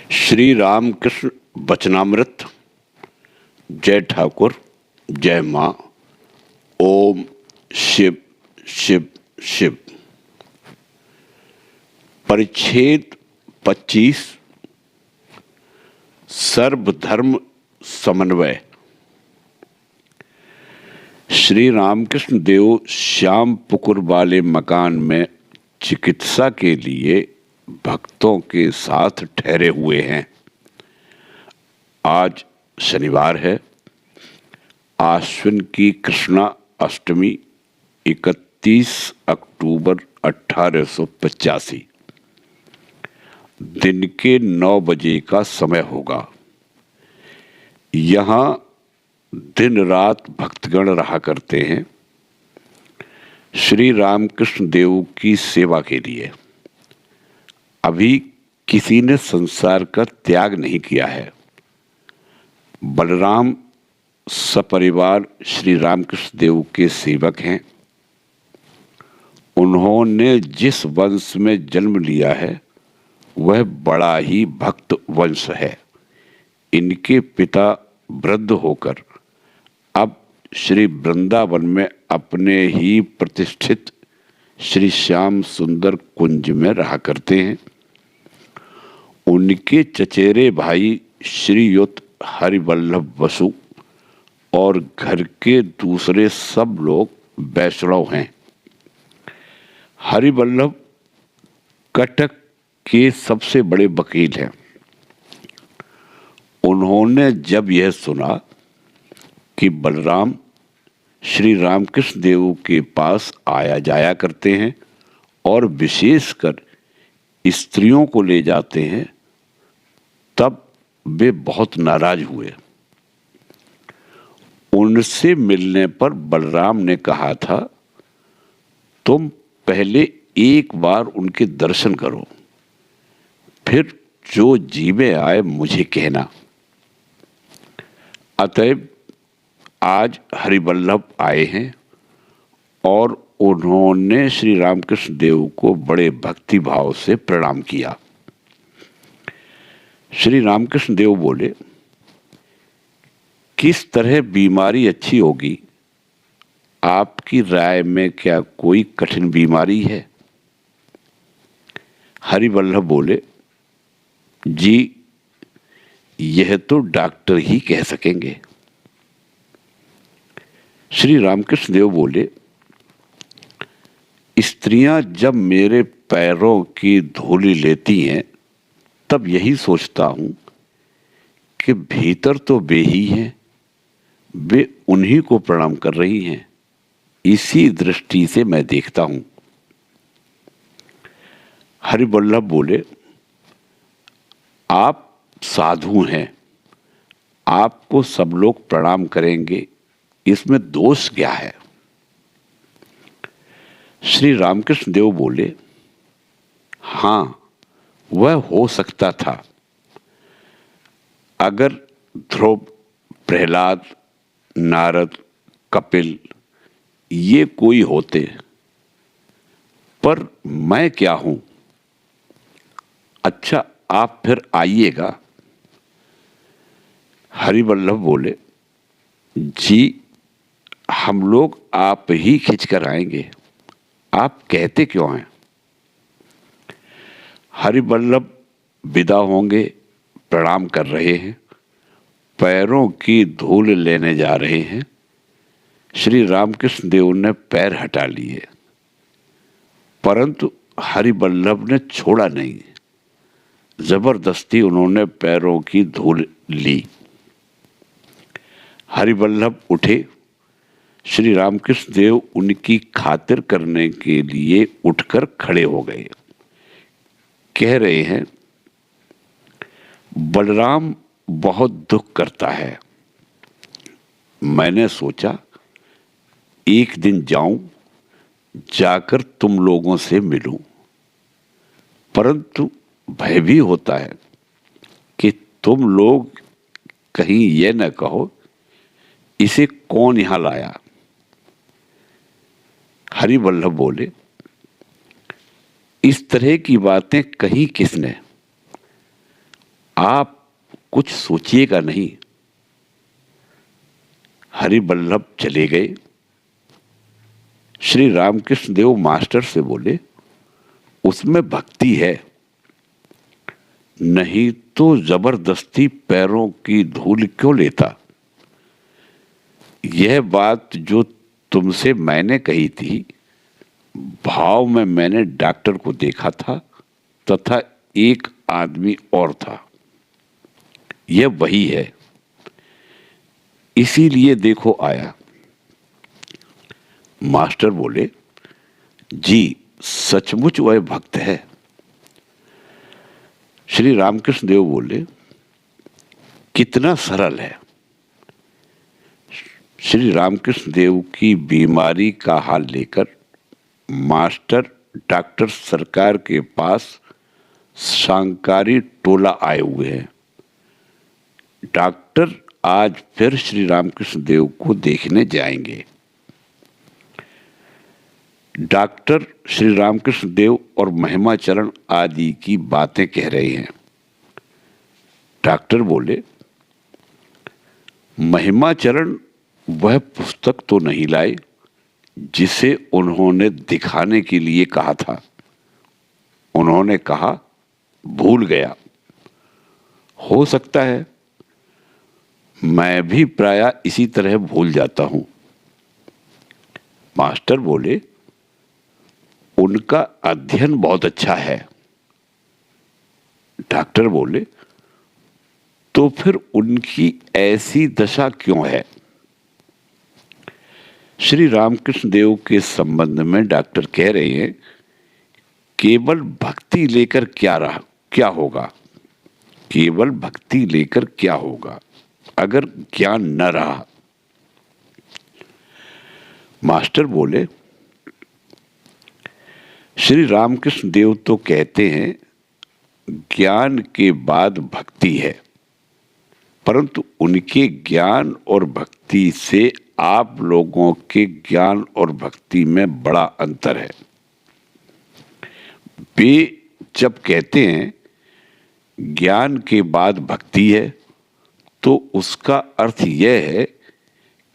श्री रामकृष्ण वचनामृत। जय ठाकुर, जय माँ। ओम शिव शिव शिव। परिच्छेद 25। सर्वधर्म समन्वय। श्री रामकृष्ण देव श्याम पुकुर वाले मकान में चिकित्सा के लिए भक्तों के साथ ठहरे हुए हैं। आज शनिवार है, आश्विन की कृष्णा अष्टमी, 31 अक्टूबर 1885। दिन के 9 बजे का समय होगा। यहाँ दिन रात भक्तगण रहा करते हैं श्री रामकृष्ण देव की सेवा के लिए। अभी किसी ने संसार का त्याग नहीं किया है। बलराम सपरिवार श्री रामकृष्ण देव के सेवक हैं। उन्होंने जिस वंश में जन्म लिया है वह बड़ा ही भक्त वंश है। इनके पिता वृद्ध होकर अब श्री वृंदावन में अपने ही प्रतिष्ठित श्री श्याम सुंदर कुंज में रहा करते हैं। उनके चचेरे भाई श्रीयुत हरिवल्लभ वसु और घर के दूसरे सब लोग वैष्णव हैं। हरिवल्लभ कटक के सबसे बड़े वकील हैं। उन्होंने जब यह सुना कि बलराम श्री रामकृष्ण देव के पास आया जाया करते हैं और विशेषकर स्त्रियों को ले जाते हैं, तब वे बहुत नाराज हुए। उनसे मिलने पर बलराम ने कहा था, तुम पहले एक बार उनके दर्शन करो, फिर जो जी में आए मुझे कहना। अतएव आज हरिवल्लभ आए हैं और उन्होंने श्री रामकृष्ण देव को बड़े भक्ति भाव से प्रणाम किया। श्री रामकृष्ण देव बोले, किस तरह बीमारी अच्छी होगी? आपकी राय में क्या कोई कठिन बीमारी है? हरिवल्लभ बोले, जी यह तो डॉक्टर ही कह सकेंगे। श्री रामकृष्ण देव बोले, स्त्रियां जब मेरे पैरों की धूली लेती हैं तब यही सोचता हूं कि भीतर तो वे ही हैं, वे उन्हीं को प्रणाम कर रही हैं। इसी दृष्टि से मैं देखता हूं। हरिवल्लभ बोले, आप साधु हैं, आपको सब लोग प्रणाम करेंगे, इसमें दोष क्या है? श्री रामकृष्ण देव बोले, हाँ वह हो सकता था अगर ध्रुव, प्रहलाद, नारद, कपिल ये कोई होते, पर मैं क्या हूं? अच्छा आप फिर आइएगा। हरिवल्लभ बोले, जी हम लोग आप ही खिंचकर आएंगे, आप कहते क्यों हैं? हरिवल्लभ विदा होंगे, प्रणाम कर रहे हैं, पैरों की धूल लेने जा रहे हैं। श्री रामकृष्ण देव ने पैर हटा लिए, परंतु हरिवल्लभ ने छोड़ा नहीं। जबरदस्ती उन्होंने पैरों की धूल ली। हरिवल्लभ उठे। श्री रामकृष्ण देव उनकी खातिर करने के लिए उठकर खड़े हो गए। कह रहे हैं, बलराम बहुत दुख करता है। मैंने सोचा एक दिन जाऊं, जाकर तुम लोगों से मिलूं, परंतु भय भी होता है कि तुम लोग कहीं ये न कहो इसे कौन यहां लाया। हरिवल्लभ बोले, इस तरह की बातें कही किसने? आप कुछ सोचिएगा नहीं। हरिवल्लभ चले गए। श्री रामकृष्ण देव मास्टर से बोले, उसमें भक्ति है, नहीं तो जबरदस्ती पैरों की धूल क्यों लेता। यह बात जो तुमसे मैंने कही थी, भाव में मैंने डॉक्टर को देखा था तथा एक आदमी और था, यह वही है, इसीलिए देखो आया। मास्टर बोले, जी सचमुच वह भक्त है। श्री रामकृष्ण देव बोले, कितना सरल है। श्री रामकृष्ण देव की बीमारी का हाल लेकर मास्टर डॉक्टर सरकार के पास सांकारी टोला आए हुए हैं। डॉक्टर आज फिर श्री रामकृष्ण देव को देखने जाएंगे। डॉक्टर श्री रामकृष्ण देव और महिमाचरण आदि की बातें कह रहे हैं। डॉक्टर बोले, महिमाचरण वह पुस्तक तो नहीं लाए जिसे उन्होंने दिखाने के लिए कहा था। उन्होंने कहा भूल गया। हो सकता है, मैं भी प्रायः इसी तरह भूल जाता हूं। मास्टर बोले, उनका अध्ययन बहुत अच्छा है। डॉक्टर बोले, तो फिर उनकी ऐसी दशा क्यों है। श्री रामकृष्ण देव के संबंध में डॉक्टर कह रहे हैं, केवल भक्ति लेकर क्या होगा, केवल भक्ति लेकर क्या होगा अगर ज्ञान न रहा। मास्टर बोले, श्री रामकृष्ण देव तो कहते हैं ज्ञान के बाद भक्ति है, परंतु उनके ज्ञान और भक्ति से आप लोगों के ज्ञान और भक्ति में बड़ा अंतर है। वे जब कहते हैं ज्ञान के बाद भक्ति है, तो उसका अर्थ यह है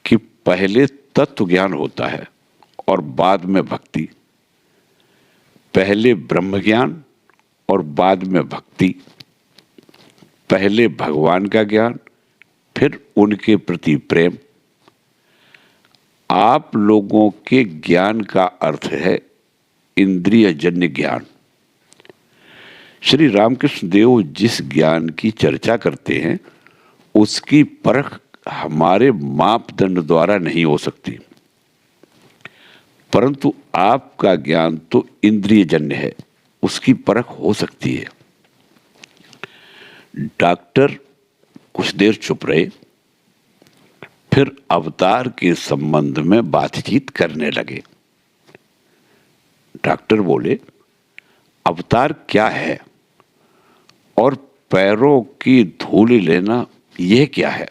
कि पहले तत्व ज्ञान होता है और बाद में भक्ति। पहले ब्रह्म ज्ञान और बाद में भक्ति। पहले भगवान का ज्ञान, फिर उनके प्रति प्रेम। आप लोगों के ज्ञान का अर्थ है इंद्रियजन्य ज्ञान। श्री रामकृष्ण देव जिस ज्ञान की चर्चा करते हैं, उसकी परख हमारे मापदंड द्वारा नहीं हो सकती, परंतु आपका ज्ञान तो इंद्रियजन्य है, उसकी परख हो सकती है। डॉक्टर कुछ देर चुप रहे, फिर अवतार के संबंध में बातचीत करने लगे। डॉक्टर बोले, अवतार क्या है और पैरों की धूल लेना यह क्या है।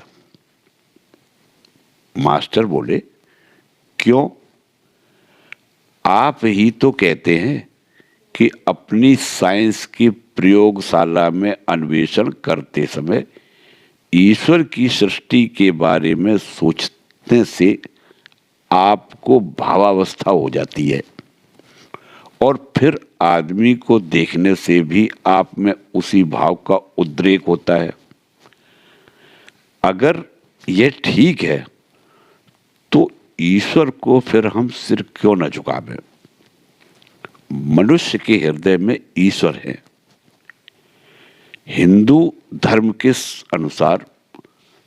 मास्टर बोले, क्यों, आप ही तो कहते हैं कि अपनी साइंस की प्रयोगशाला में अन्वेषण करते समय ईश्वर की सृष्टि के बारे में सोचने से आपको भावावस्था हो जाती है और फिर आदमी को देखने से भी आप में उसी भाव का उद्रेक होता है। अगर यह ठीक है तो ईश्वर को फिर हम सिर क्यों न झुकावें। मनुष्य के हृदय में ईश्वर है। हिंदू धर्म के अनुसार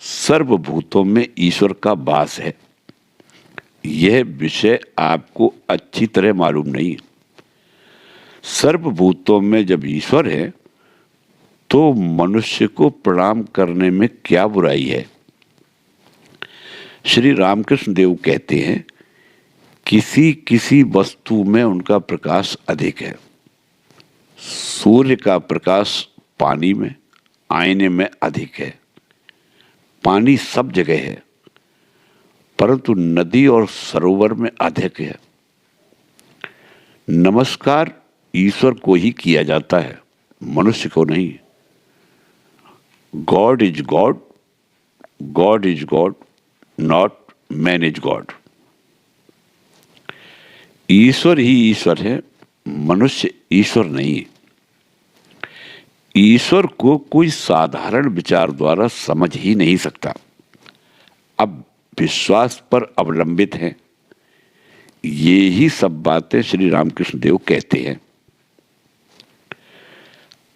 सर्वभूतों में ईश्वर का वास है। यह विषय आपको अच्छी तरह मालूम नहीं। सर्वभूतों में जब ईश्वर है तो मनुष्य को प्रणाम करने में क्या बुराई है। श्री रामकृष्ण देव कहते हैं, किसी किसी वस्तु में उनका प्रकाश अधिक है। सूर्य का प्रकाश पानी में, आईने में अधिक है। पानी सब जगह है, परंतु नदी और सरोवर में अधिक है। नमस्कार ईश्वर को ही किया जाता है, मनुष्य को नहीं। God is God, God is God, not man is God. ईश्वर ही ईश्वर है, मनुष्य ईश्वर नहीं है। ईश्वर को कोई साधारण विचार द्वारा समझ ही नहीं सकता। अब विश्वास पर अवलंबित है। ये ही सब बातें श्री रामकृष्ण देव कहते हैं।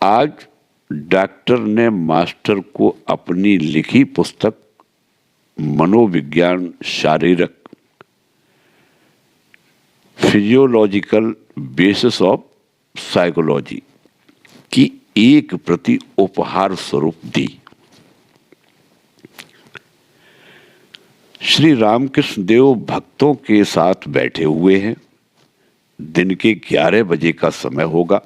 आज डॉक्टर ने मास्टर को अपनी लिखी पुस्तक मनोविज्ञान शारीरिक फिजियोलॉजिकल बेसिस ऑफ साइकोलॉजी की एक प्रति उपहार स्वरूप दी। श्री रामकृष्ण देव भक्तों के साथ बैठे हुए हैं। दिन के 11 बजे का समय होगा।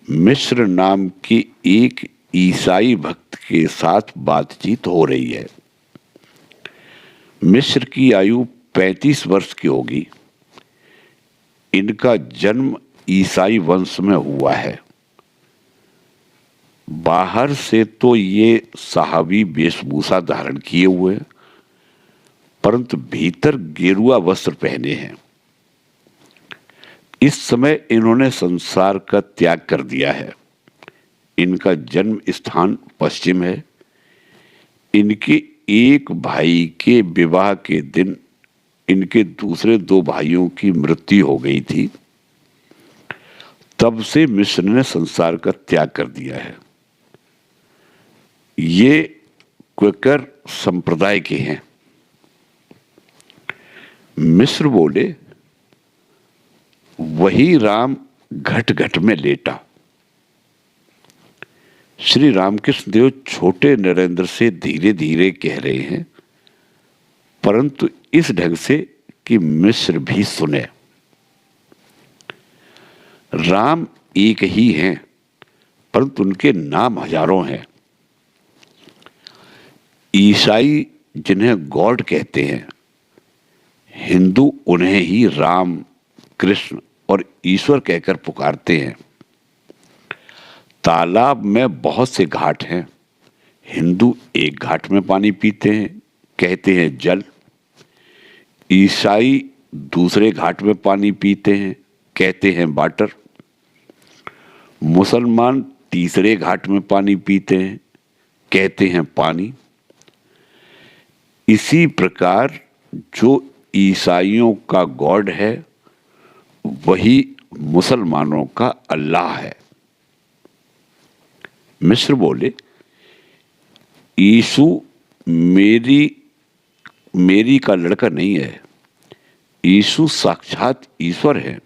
मिश्र नाम के एक ईसाई भक्त के साथ बातचीत हो रही है। मिश्र की आयु 35 वर्ष की होगी। इनका जन्म ईसाई वंश में हुआ है। बाहर से तो ये साहबी वेशभूषा धारण किए हुए हैं, परंतु भीतर गेरुआ वस्त्र पहने हैं। इस समय इन्होंने संसार का त्याग कर दिया है। इनका जन्म स्थान पश्चिम है। इनके एक भाई के विवाह के दिन इनके दूसरे 2 भाइयों की मृत्यु हो गई थी। तब से मिश्र ने संसार का त्याग कर दिया है। ये क्वेकर संप्रदाय के हैं। मिश्र बोले, वही राम घट घट में लेटा। श्री रामकृष्ण देव छोटे नरेंद्र से धीरे धीरे कह रहे हैं, परंतु इस ढंग से कि मिश्र भी सुने। राम एक ही हैं, परंतु उनके नाम हजारों हैं। ईसाई जिन्हें गॉड कहते हैं, हिंदू उन्हें ही राम, कृष्ण और ईश्वर कहकर पुकारते हैं। तालाब में बहुत से घाट हैं। हिंदू एक घाट में पानी पीते हैं, कहते हैं जल। ईसाई दूसरे घाट में पानी पीते हैं, कहते हैं वाटर। मुसलमान तीसरे घाट में पानी पीते हैं, कहते हैं पानी। इसी प्रकार जो ईसाइयों का गॉड है, वही मुसलमानों का अल्लाह है। मिश्र बोले, यीशु मेरी का लड़का नहीं है। यीशु साक्षात ईश्वर है।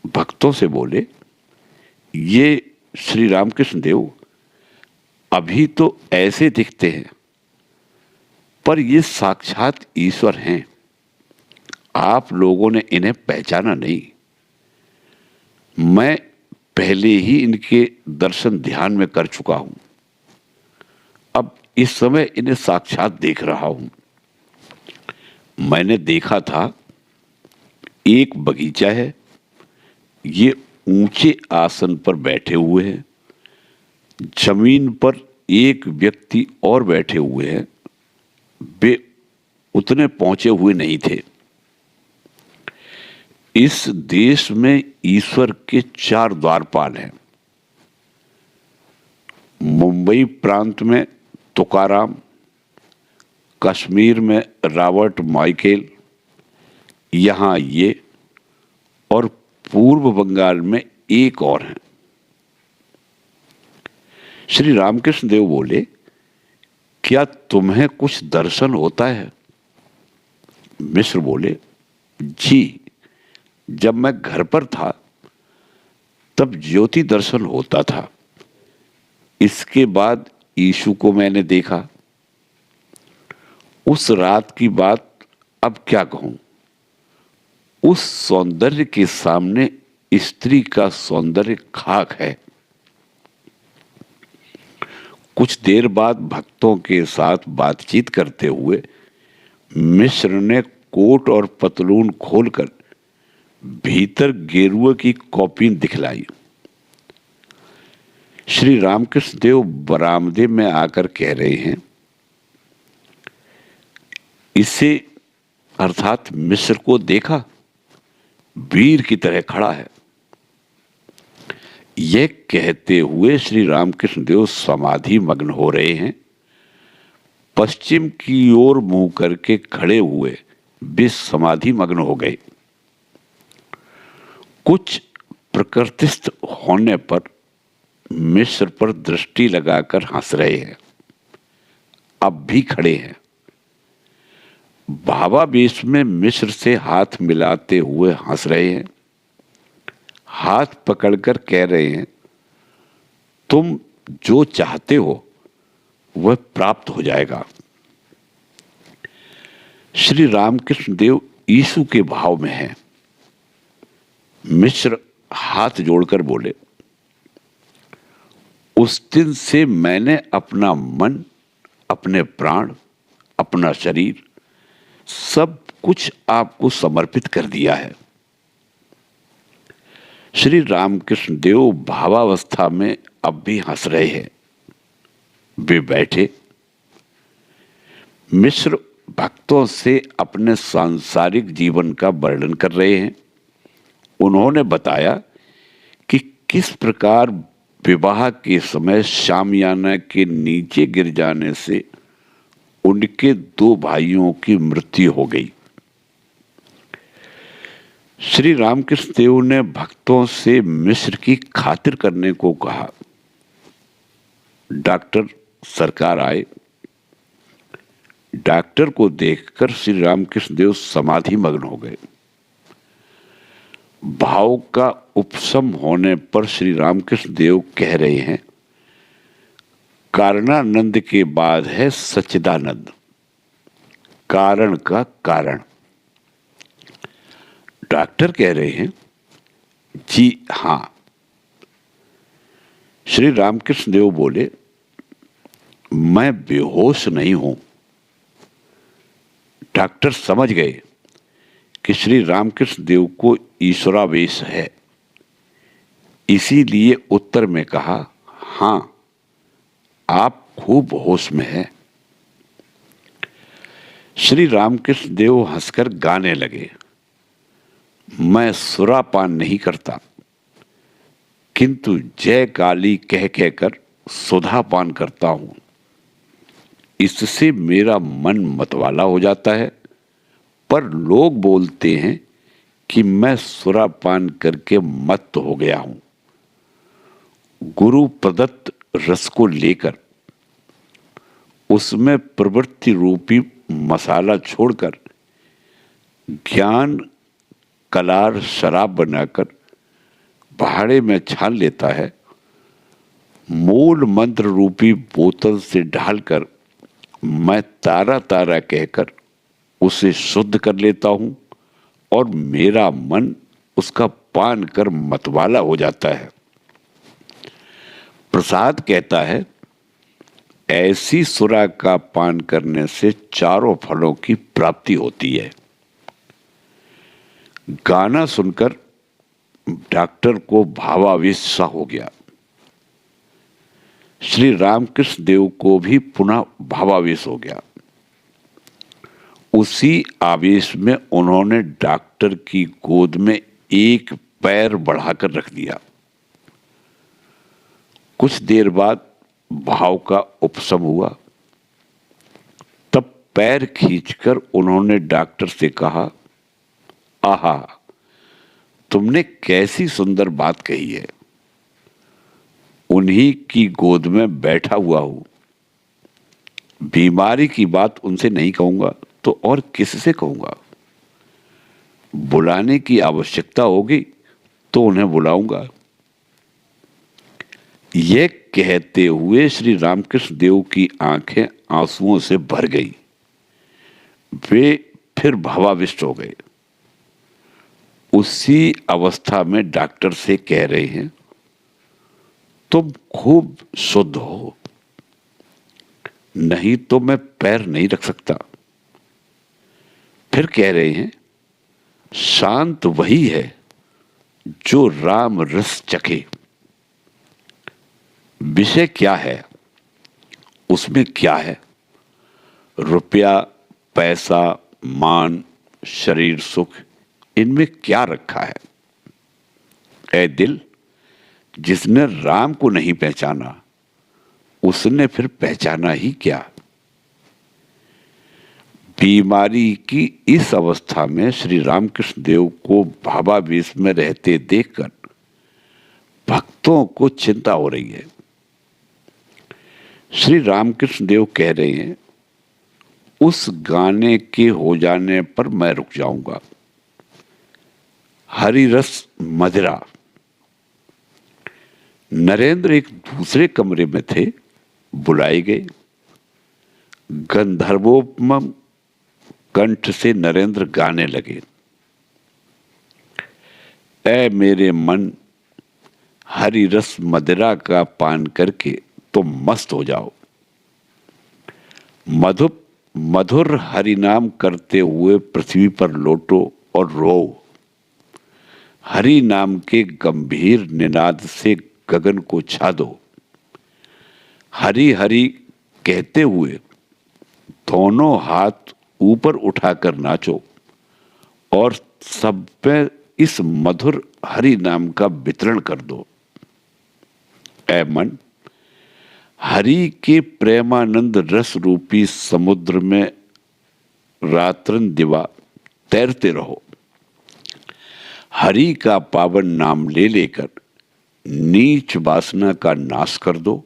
भक्तों से बोले, ये श्री रामकृष्ण देव अभी तो ऐसे दिखते हैं, पर ये साक्षात ईश्वर हैं। आप लोगों ने इन्हें पहचाना नहीं। मैं पहले ही इनके दर्शन ध्यान में कर चुका हूं। अब इस समय इन्हें साक्षात देख रहा हूं। मैंने देखा था, एक बगीचा है। ये ऊंचे आसन पर बैठे हुए हैं। जमीन पर एक व्यक्ति और बैठे हुए हैं। वे उतने पहुंचे हुए नहीं थे। इस देश में ईश्वर के 4 द्वारपाल हैं। मुंबई प्रांत में तुकाराम, कश्मीर में रॉबर्ट माइकेल, यहाँ ये, और पूर्व बंगाल में एक और हैं। श्री रामकृष्ण देव बोले, क्या तुम्हें कुछ दर्शन होता है? मिश्र बोले, जी, जब मैं घर पर था तब ज्योति दर्शन होता था। इसके बाद यीशु को मैंने देखा। उस रात की बात अब क्या कहूं। उस सौंदर्य के सामने स्त्री का सौंदर्य खाक है। कुछ देर बाद भक्तों के साथ बातचीत करते हुए मिश्र ने कोट और पतलून खोलकर भीतर गेरुए की कॉपी दिखलाई। श्री रामकृष्ण देव बरामदे में आकर कह रहे हैं, इसे अर्थात मिस्र को देखा, वीर की तरह खड़ा है। यह कहते हुए श्री रामकृष्ण देव समाधि मग्न हो रहे हैं। पश्चिम की ओर मुंह करके खड़े हुए वे समाधि मग्न हो गए। कुछ प्रकृतिस्थ होने पर मिस्र पर दृष्टि लगाकर हंस रहे हैं। अब भी खड़े हैं। भावावेश में मिस्र से हाथ मिलाते हुए हंस रहे हैं। हाथ पकड़कर कह रहे हैं, तुम जो चाहते हो वह प्राप्त हो जाएगा। श्री रामकृष्ण देव यीशु के भाव में हैं। मिस्र हाथ जोड़कर बोले, उस दिन से मैंने अपना मन, अपने प्राण, अपना शरीर सब कुछ आपको समर्पित कर दिया है। श्री रामकृष्ण देव भावावस्था में अब भी हंस रहे हैं। वे बैठे। मिस्र भक्तों से अपने सांसारिक जीवन का वर्णन कर रहे हैं। उन्होंने बताया कि किस प्रकार विवाह के समय शामियाना के नीचे गिर जाने से उनके 2 भाइयों की मृत्यु हो गई। श्री रामकृष्ण देव ने भक्तों से मिस्र की खातिर करने को कहा। डॉक्टर सरकार आए। डॉक्टर को देखकर श्री रामकृष्ण देव समाधि मग्न हो गए। भाव का उपशम होने पर श्री रामकृष्ण देव कह रहे हैं, कारणानंद के बाद है सच्चिदानंद, कारण का कारण। डॉक्टर कह रहे हैं, जी हां। श्री रामकृष्ण देव बोले, मैं बेहोश नहीं हूं। डॉक्टर समझ गए कि श्री रामकृष्ण देव को ईश्वरावेश है। इसीलिए उत्तर में कहा, हां, आप खूब होश में हैं। श्री रामकृष्ण देव हंसकर गाने लगे, मैं सुरापान नहीं करता, किंतु जय काली कह कहकर सुधापान करता हूं। इससे मेरा मन मतवाला हो जाता है, पर लोग बोलते हैं कि मैं सुरापान करके मत्त हो गया हूं। गुरु प्रदत्त रस को लेकर उसमें प्रवृत्ति रूपी मसाला छोड़कर ज्ञान कलार शराब बनाकर भाड़े में छान लेता है। मूल मंत्र रूपी बोतल से ढालकर मैं तारा तारा कहकर उसे शुद्ध कर लेता हूं और मेरा मन उसका पान कर मतवाला हो जाता है। प्रसाद कहता है, ऐसी सुरा का पान करने से 4 फलों की प्राप्ति होती है। गाना सुनकर डॉक्टर को भावावेश सा हो गया। श्री रामकृष्ण देव को भी पुनः भावावेश हो गया। उसी आवेश में उन्होंने डॉक्टर की गोद में एक पैर बढ़ाकर रख दिया। कुछ देर बाद भाव का उपशम हुआ। तब पैर खींचकर उन्होंने डॉक्टर से कहा, आहा, तुमने कैसी सुंदर बात कही है। उन्हीं की गोद में बैठा हुआ हूं। बीमारी की बात उनसे नहीं कहूंगा तो और किससे कहूंगा। बुलाने की आवश्यकता होगी तो उन्हें बुलाऊंगा। यह कहते हुए श्री रामकृष्ण देव की आंखें आंसुओं से भर गई। वे फिर भावाविष्ट हो गए। उसी अवस्था में डॉक्टर से कह रहे हैं, तुम खूब शुद्ध हो, नहीं तो मैं पैर नहीं रख सकता। फिर कह रहे हैं, शांत वही है जो राम रस चखे। विषय क्या है, उसमें क्या है, रुपया, पैसा, मान, शरीर सुख, इनमें क्या रखा है। ऐ दिल, जिसने राम को नहीं पहचाना उसने फिर पहचाना ही क्या। बीमारी की इस अवस्था में श्री रामकृष्ण देव को भावावेश में रहते देखकर भक्तों को चिंता हो रही है। श्री रामकृष्ण देव कह रहे हैं, उस गाने के हो जाने पर मैं रुक जाऊंगा। हरि रस मदिरा। नरेंद्र एक दूसरे कमरे में थे, बुलाए गए। गंधर्वोपम कंठ से नरेंद्र गाने लगे। ऐ मेरे मन, हरि रस मदिरा का पान करके तुम मस्त हो जाओ। मधुर हरि नाम करते हुए पृथ्वी पर लौटो और रो। हरि नाम के गंभीर निनाद से गगन को छा दो। हरि हरि कहते हुए दोनों हाथ ऊपर उठाकर नाचो और सब पे इस मधुर हरि नाम का वितरण कर दो। ऐ मन, हरि के प्रेमानंद रस रूपी समुद्र में रात्रन दिवा तैरते रहो। हरि का पावन नाम ले लेकर नीच वासना का नाश कर दो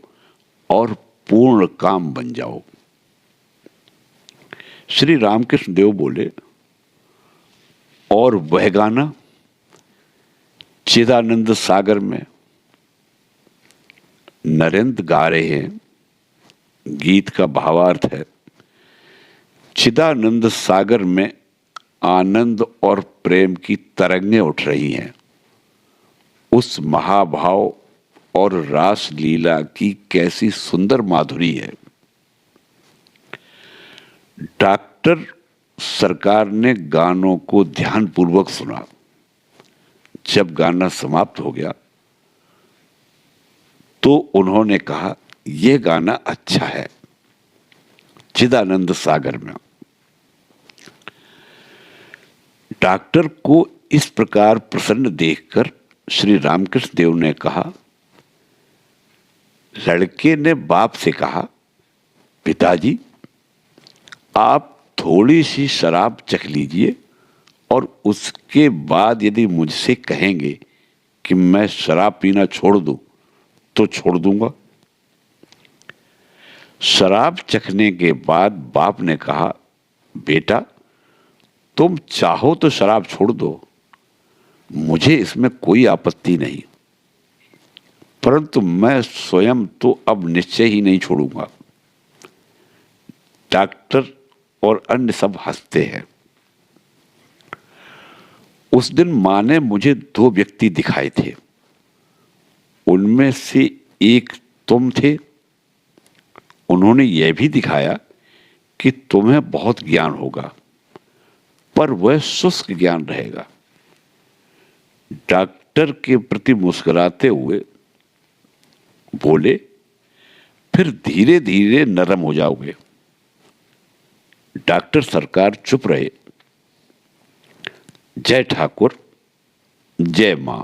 और पूर्ण काम बन जाओ। श्री रामकृष्ण देव बोले, और वह गाना चिदानंद सागर में। नरेंद्र गा रहे हैं, गीत का भावार्थ है, चिदानंद सागर में आनंद और प्रेम की तरंगें उठ रही हैं। उस महाभाव और रास लीला की कैसी सुंदर माधुरी है। डॉक्टर सरकार ने गानों को ध्यानपूर्वक सुना। जब गाना समाप्त हो गया तो उन्होंने कहा, यह गाना अच्छा है, चिदानंद सागर में। डॉक्टर को इस प्रकार प्रसन्न देखकर श्री रामकृष्ण देव ने कहा, लड़के ने बाप से कहा, पिताजी आप थोड़ी सी शराब चख लीजिए और उसके बाद यदि मुझसे कहेंगे कि मैं शराब पीना छोड़ दूं तो छोड़ दूंगा। शराब चखने के बाद बाप ने कहा, बेटा तुम चाहो तो शराब छोड़ दो, मुझे इसमें कोई आपत्ति नहीं, परंतु मैं स्वयं तो अब निश्चय ही नहीं छोड़ूंगा। डॉक्टर और अन्य सब हंसते हैं। उस दिन मां ने मुझे 2 व्यक्ति दिखाए थे। उनमें से एक तुम थे। उन्होंने यह भी दिखाया कि तुम्हें बहुत ज्ञान होगा, पर वह शुष्क ज्ञान रहेगा। डॉक्टर के प्रति मुस्कुराते हुए बोले, फिर धीरे धीरे नरम हो जाओगे। डॉक्टर सरकार चुप रहे। जय ठाकुर, जय मां।